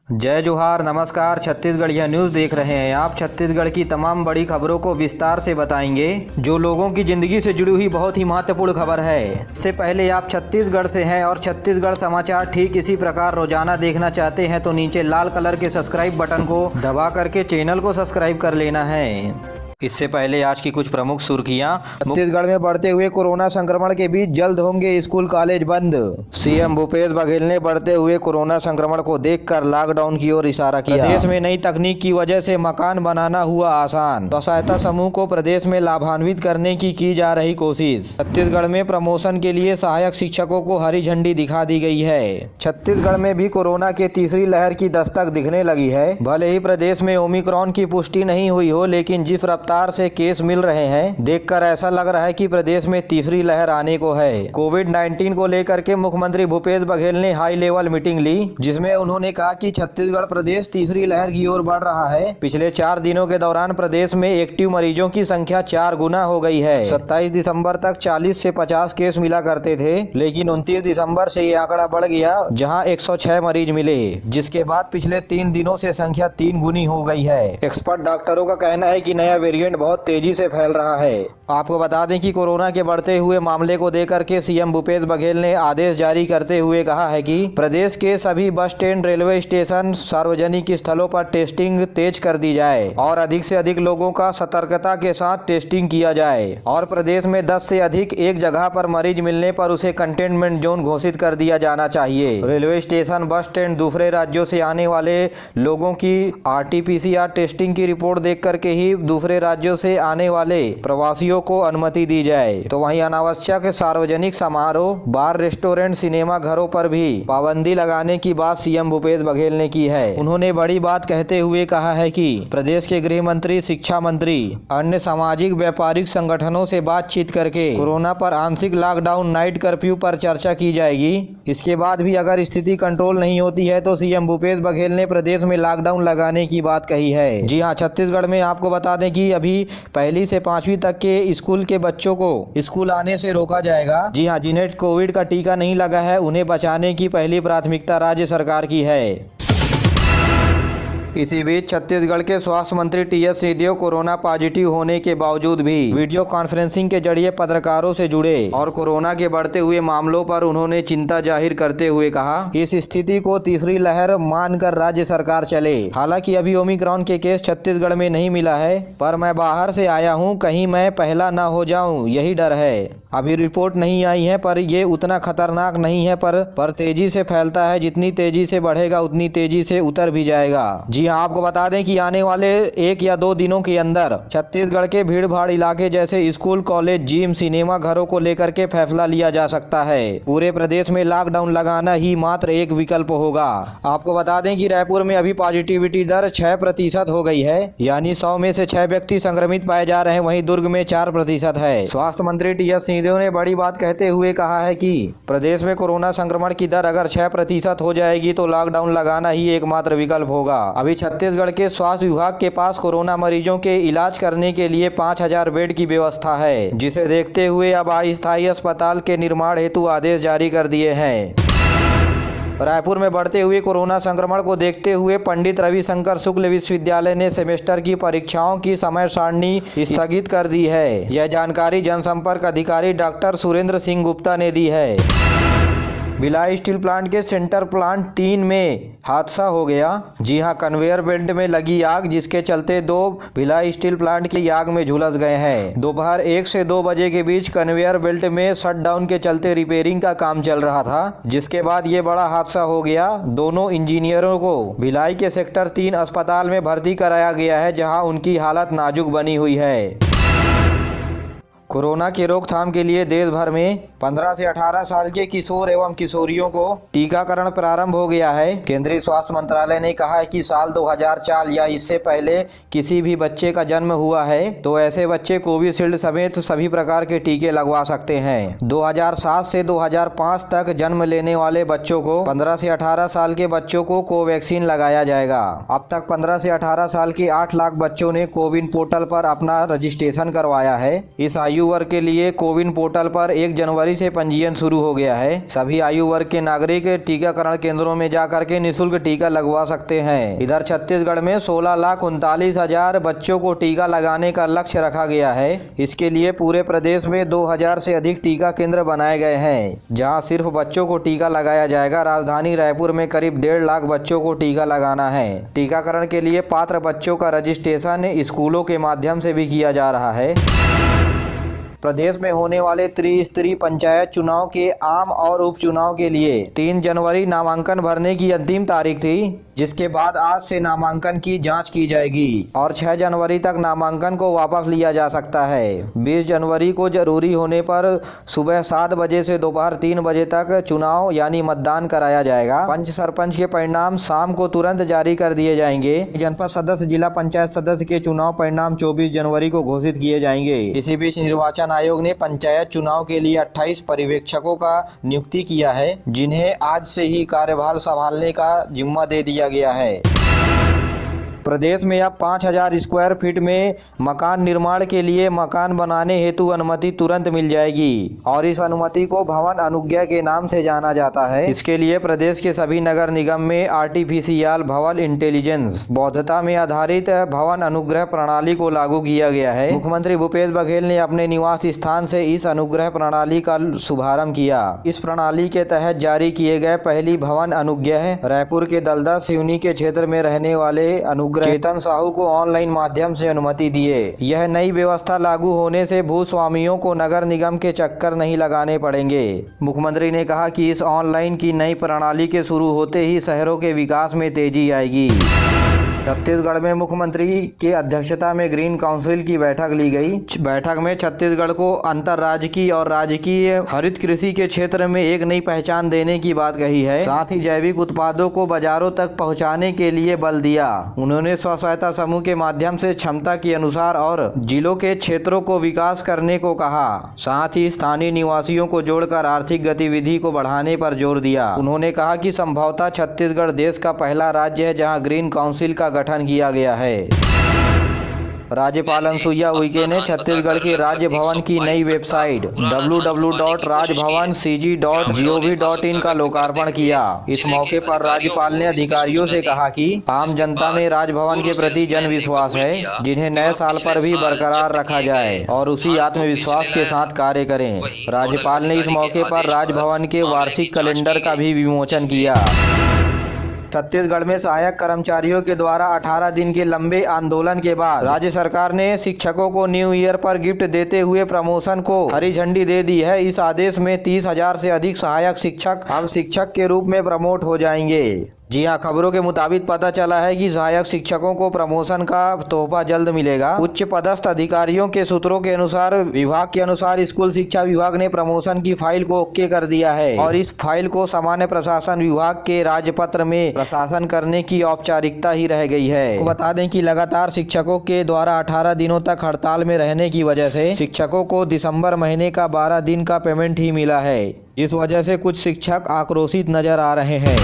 जय जोहार, नमस्कार। छत्तीसगढ़िया न्यूज़ देख रहे हैं आप। छत्तीसगढ़ की तमाम बड़ी खबरों को विस्तार से बताएंगे, जो लोगों की जिंदगी से जुड़ी हुई बहुत ही महत्वपूर्ण खबर है। इससे पहले आप छत्तीसगढ़ से हैं और छत्तीसगढ़ समाचार ठीक इसी प्रकार रोजाना देखना चाहते हैं तो नीचे लाल कलर के सब्सक्राइब बटन को दबा करके चैनल को सब्सक्राइब कर लेना है। इससे पहले आज की कुछ प्रमुख सुर्खियां। छत्तीसगढ़ में बढ़ते हुए कोरोना संक्रमण के बीच जल्द होंगे स्कूल कॉलेज बंद। सीएम भूपेश बघेल ने बढ़ते हुए कोरोना संक्रमण को देखकर लॉकडाउन की ओर इशारा किया। प्रदेश में नई तकनीक की वजह से मकान बनाना हुआ आसान। स्वसहायता समूह को प्रदेश में लाभान्वित करने की जा रही कोशिश। छत्तीसगढ़ में प्रमोशन के लिए सहायक शिक्षकों को हरी झंडी दिखा दी गई है। छत्तीसगढ़ में भी कोरोना के तीसरी लहर की दस्तक दिखने लगी है। भले ही प्रदेश में ओमिक्रॉन की पुष्टि नहीं हुई हो, लेकिन जिस रफ्तार से केस मिल रहे हैं, देखकर ऐसा लग रहा है कि प्रदेश में तीसरी लहर आने को है। कोविड-19 को लेकर के मुख्यमंत्री भूपेश बघेल ने हाई लेवल मीटिंग ली, जिसमें उन्होंने कहा कि छत्तीसगढ़ प्रदेश तीसरी लहर की ओर बढ़ रहा है। पिछले 4 दिनों के दौरान प्रदेश में एक्टिव मरीजों की संख्या 4 गुना हो गई है। 27 दिसंबर तक 40 से 50 केस मिला करते थे, लेकिन 29 दिसंबर से ये आंकड़ा बढ़ गया, जहां 106 मरीज मिले, जिसके बाद पिछले 3 दिनों से संख्या 3 गुनी हो गई है। एक्सपर्ट डॉक्टरों का कहना है कि नया वेरिएंट बहुत तेजी से फैल रहा है। आपको बता दें कि कोरोना के बढ़ते हुए मामले को लेकर के सीएम भूपेश बघेल ने आदेश जारी करते हुए कहा है कि प्रदेश के सभी बस स्टैंड, रेलवे स्टेशन, सार्वजनिक स्थलों पर टेस्टिंग तेज कर दी जाए और अधिक से अधिक लोगों का सतर्कता के साथ टेस्टिंग किया जाए। और प्रदेश में 10 से अधिक एक जगह पर मरीज मिलने पर उसे कंटेनमेंट जोन घोषित कर दिया जाना चाहिए। रेलवे स्टेशन, बस स्टैंड, दूसरे राज्यों से आने वाले लोगों की RT-PCR टेस्टिंग की रिपोर्ट देख करके ही दूसरे राज्यों से आने वाले प्रवासियों को अनुमति दी जाए। तो वहीं अनावश्यक सार्वजनिक समारोह, बार, रेस्टोरेंट, सिनेमा घरों पर भी पाबंदी लगाने की बात सीएम भूपेश बघेल ने की है। उन्होंने बड़ी बात कहते हुए कहा है कि प्रदेश के गृह मंत्री, शिक्षा मंत्री, अन्य सामाजिक व्यापारिक संगठनों से बातचीत करके कोरोना पर आंशिक लॉकडाउन, नाइट कर्फ्यू पर चर्चा की जाएगी। इसके बाद भी अगर स्थिति कंट्रोल नहीं होती है तो सीएम भूपेश बघेल ने प्रदेश में लॉकडाउन लगाने की बात कही है। जी हाँ, छत्तीसगढ़ में आपको बता दें कि अभी 1ली से 5वीं तक के स्कूल के बच्चों को स्कूल आने से रोका जाएगा। जी हाँ, जिन्हें कोविड का टीका नहीं लगा है, उन्हें बचाने की पहली प्राथमिकता राज्य सरकार की है। इसी बीच छत्तीसगढ़ के स्वास्थ्य मंत्री TS सिंहदेव कोरोना पॉजिटिव होने के बावजूद भी वीडियो कॉन्फ्रेंसिंग के जरिए पत्रकारों से जुड़े और कोरोना के बढ़ते हुए मामलों पर उन्होंने चिंता जाहिर करते हुए कहा कि इस स्थिति को तीसरी लहर मानकर राज्य सरकार चले। हालांकि अभी ओमिक्रॉन के केस छत्तीसगढ़ में नहीं मिला है, पर मैं बाहर से आया हूं, कहीं मैं पहला न हो जाऊं, यही डर है। अभी रिपोर्ट नहीं आई है, पर ये उतना खतरनाक नहीं है, पर तेजी से फैलता है। जितनी तेजी से बढ़ेगा उतनी तेजी से उतर भी जाएगा। जी आपको बता दें कि आने वाले 1 या 2 दिनों के अंदर छत्तीसगढ़ के भीड़ भाड़ इलाके जैसे स्कूल, कॉलेज, जिम, सिनेमा घरों को लेकर के फैसला लिया जा सकता है। पूरे प्रदेश में लॉकडाउन लगाना ही मात्र एक विकल्प होगा। आपको बता दें कि रायपुर में अभी पॉजिटिविटी दर 6% हो गई है, यानी 100 में से 6 व्यक्ति संक्रमित पाए जा रहे हैं। वहीं दुर्ग में 4% है। स्वास्थ्य मंत्री TS सिंहदेव ने बड़ी बात कहते हुए कहा है कि प्रदेश में कोरोना संक्रमण की दर अगर 6% हो जाएगी तो लॉकडाउन लगाना ही एकमात्र विकल्प होगा। अभी छत्तीसगढ़ के स्वास्थ्य विभाग के पास कोरोना मरीजों के इलाज करने के लिए 5000 बेड की व्यवस्था है, जिसे देखते हुए अब अस्थायी अस्पताल के निर्माण हेतु आदेश जारी कर दिए हैं। रायपुर में बढ़ते हुए कोरोना संक्रमण को देखते हुए पंडित रविशंकर शुक्ल विश्वविद्यालय ने सेमेस्टर की परीक्षाओं की समय सारणी स्थगित कर दी है। यह जानकारी जनसंपर्क अधिकारी डॉक्टर सुरेंद्र सिंह गुप्ता ने दी है। भिलाई स्टील प्लांट के सेंटर प्लांट 3 में हादसा हो गया। जी हां, कन्वेयर बेल्ट में लगी आग, जिसके चलते 2 भिलाई स्टील प्लांट की आग में झुलस गए हैं। दोपहर 1 से 2 बजे के बीच कन्वेयर बेल्ट में शटडाउन के चलते रिपेयरिंग का काम चल रहा था, जिसके बाद ये बड़ा हादसा हो गया। दोनों इंजीनियरों को भिलाई के सेक्टर 3 अस्पताल में भर्ती कराया गया है, जहां उनकी हालत नाजुक बनी हुई है। कोरोना की रोकथाम के लिए देश भर में 15 से 18 साल के किशोर एवं किशोरियों को टीकाकरण प्रारंभ हो गया है। केंद्रीय स्वास्थ्य मंत्रालय ने कहा है कि साल 2004 या इससे पहले किसी भी बच्चे का जन्म हुआ है तो ऐसे बच्चे कोविशील्ड समेत सभी प्रकार के टीके लगवा सकते हैं। 2007 से 2005 तक जन्म लेने वाले बच्चों को 15 से 18 साल के बच्चों को कोवैक्सीन लगाया जाएगा। अब तक 15 से 18 साल के 8 लाख बच्चों ने कोविन पोर्टल पर अपना रजिस्ट्रेशन करवाया है। इस आयु वर्ग के लिए कोविन पोर्टल पर 1 जनवरी से पंजीयन शुरू हो गया है। सभी आयु वर्ग के नागरिक टीकाकरण केंद्रों में जाकर के निःशुल्क टीका लगवा सकते हैं। इधर छत्तीसगढ़ में 16,39,000 बच्चों को टीका लगाने का लक्ष्य रखा गया है। इसके लिए पूरे प्रदेश में 2,000 से अधिक टीका केंद्र बनाए गए हैं, जहां सिर्फ बच्चों को टीका लगाया जाएगा। राजधानी रायपुर में करीब 1.5 लाख बच्चों को टीका लगाना है। टीकाकरण के लिए पात्र बच्चों का रजिस्ट्रेशन स्कूलों के माध्यम से भी किया जा रहा है। प्रदेश में होने वाले त्रिस्तरीय पंचायत चुनाव के आम और उपचुनाव के लिए 3 जनवरी नामांकन भरने की अंतिम तारीख थी, जिसके बाद आज से नामांकन की जांच की जाएगी और 6 जनवरी तक नामांकन को वापस लिया जा सकता है। 20 जनवरी को जरूरी होने पर सुबह 7 बजे से दोपहर 3 बजे तक चुनाव यानी मतदान कराया जाएगा। पंच सरपंच के परिणाम शाम को तुरंत जारी कर दिए जाएंगे। जनपद सदस्य, जिला पंचायत सदस्य के चुनाव परिणाम 24 जनवरी को घोषित किए जाएंगे। इसी बीच निर्वाचन आयोग ने पंचायत चुनाव के लिए 28 पर्यवेक्षकों का नियुक्ति किया है, जिन्हें आज से ही कार्यभार संभालने का जिम्मा दे दिया गया है। प्रदेश में अब 5,000 स्क्वायर फीट में मकान निर्माण के लिए मकान बनाने हेतु अनुमति तुरंत मिल जाएगी और इस अनुमति को भवन अनुज्ञा के नाम से जाना जाता है। इसके लिए प्रदेश के सभी नगर निगम में आर्टिफिशियल भवन इंटेलिजेंस बौद्धता में आधारित भवन अनुग्रह प्रणाली को लागू किया गया है। मुख्यमंत्री भूपेश बघेल ने अपने निवास स्थान से इस अनुग्रह प्रणाली का शुभारंभ किया। इस प्रणाली के तहत जारी किए गए पहली भवन अनुज्ञा है रायपुर के दलदल सिवनी के क्षेत्र में रहने वाले अनुग्रह चेतन साहू को ऑनलाइन माध्यम से अनुमति दिए। यह नई व्यवस्था लागू होने से भूस्वामियों को नगर निगम के चक्कर नहीं लगाने पड़ेंगे। मुख्यमंत्री ने कहा कि इस ऑनलाइन की नई प्रणाली के शुरू होते ही शहरों के विकास में तेजी आएगी। छत्तीसगढ़ में मुख्यमंत्री की अध्यक्षता में ग्रीन काउंसिल की बैठक ली गई। बैठक में छत्तीसगढ़ को अंतर्राजकीय और राजकीय हरित कृषि के क्षेत्र में एक नई पहचान देने की बात कही है। साथ ही जैविक उत्पादों को बाजारों तक पहुंचाने के लिए बल दिया। उन्होंने स्व सहायता समूह के माध्यम से क्षमता के अनुसार और जिलों के क्षेत्रों को विकास करने को कहा। साथ ही स्थानीय निवासियों को जोड़कर आर्थिक गतिविधि को बढ़ाने पर जोर दिया। उन्होंने कहा कि संभवतः छत्तीसगढ़ देश का पहला राज्य है जहां ग्रीन काउंसिल का गठन किया गया है। राज्यपाल अनुसुईया उइके ने छत्तीसगढ़ के राज्य भवन की नई वेबसाइट www.rajbhavan.cg.gov.in का लोकार्पण किया। इस मौके पर राज्यपाल ने अधिकारियों से कहा कि आम जनता में राजभवन के प्रति जन विश्वास है, जिन्हें नए साल पर भी बरकरार रखा जाए और उसी आत्मविश्वास के साथ कार्य करें। राज्यपाल ने इस मौके पर राजभवन के वार्षिक कैलेंडर का भी विमोचन किया। छत्तीसगढ़ में सहायक कर्मचारियों के द्वारा 18 दिन के लंबे आंदोलन के बाद राज्य सरकार ने शिक्षकों को न्यू ईयर पर गिफ्ट देते हुए प्रमोशन को हरी झंडी दे दी है। इस आदेश में 30,000 से अधिक सहायक शिक्षक अब शिक्षक के रूप में प्रमोट हो जाएंगे। जी हां, खबरों के मुताबिक पता चला है कि सहायक शिक्षकों को प्रमोशन का तोहफा जल्द मिलेगा। उच्च पदस्थ अधिकारियों के सूत्रों के अनुसार विभाग के अनुसार स्कूल शिक्षा विभाग ने प्रमोशन की फाइल को ओके कर दिया है और इस फाइल को सामान्य प्रशासन विभाग के राजपत्र में प्रशासन करने की औपचारिकता ही रह गई है। बता दें कि लगातार शिक्षकों के द्वारा 18 दिनों तक हड़ताल में रहने की वजह से शिक्षकों को दिसंबर महीने का 12 दिन का पेमेंट ही मिला है, जिस वजह से कुछ शिक्षक आक्रोशित नजर आ रहे हैं।